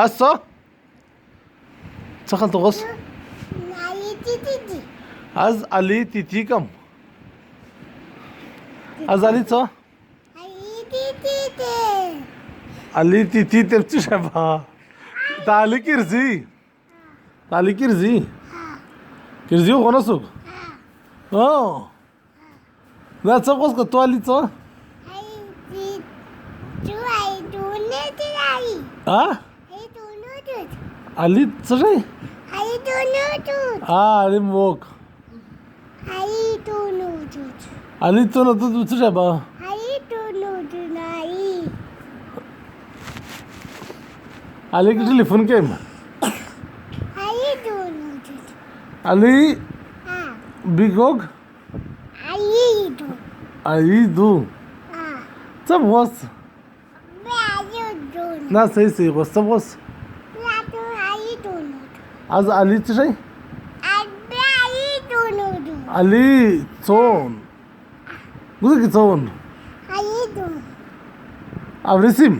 असं चखल तो कस आज आली तिथी कम आज आली च आली तिथी तेपची शाबा ताली किरजी हो ना सुख हो ना चकोस का तू आली च हा आली च रे हा आली मोक आली तो ना तू तुझ्या बा आली की टेलिफोन केम आली बिगोग आई दू सब बस ना सही बस सब बस आज आलीच रे आली चोन गुजर की चोन आवरे सिम